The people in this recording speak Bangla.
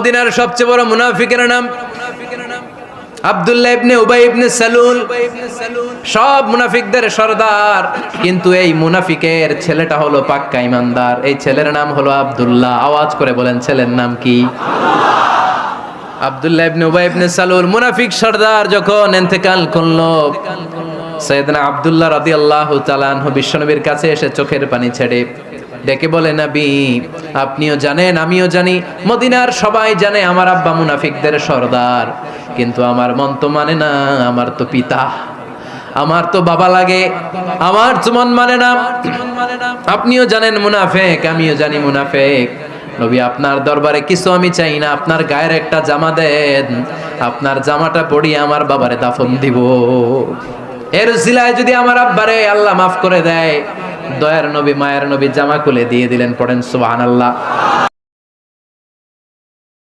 মদিনার সবচেয়ে বড় মুনাফিকের নাম আব্দুল্লাহ ইবনে উবাই ইবনে সালুল। সব মুনাফিকদের সরদার, কিন্তু এই মুনাফিকের ছেলেটা হলো পাক্কা ইমানদার। এই ছেলের নাম হলো আব্দুল্লাহ। আওয়াজ করে বলেন, ছেলের নাম কি? আব্দুল্লাহ ইবনে উবাই ইবনে সালুল মুনাফিক সরদার যখন ইন্তেকাল করলো, সাইয়েদনা আব্দুল্লাহ রাদিয়াল্লাহু তাআলা আনহু বিশ্বনবীর কাছে এসে চোখের পানি ছেড়ে ডেকে বলে, নবী আপনিও জানেন আমিও জানি, মদিনার সবাই জানে আমার আব্বা মুনাফিকদের সরদার, কিন্তু আমার মন তো মানে না, আমার তো পিতা, আমার তো বাবা লাগে, আমার তো মন মানে না। আপনিও জানেন মুনাফিক, আমিও জানি মুনাফিক। নবী আপনার দরবারে কিছু আমি চাই না, আপনার গায়ের একটা জামা দেন, আপনার জামাটা পরিয়ে আমার বাবারে দাফন দিব। এর উসিলায় যদি আমার আব্বারে আল্লাহ মাফ করে দেয়, দয়ার নবী মায়ের নবী জামা খুলে দিয়ে দিলেন। পড়েন সুবহানাল্লাহ।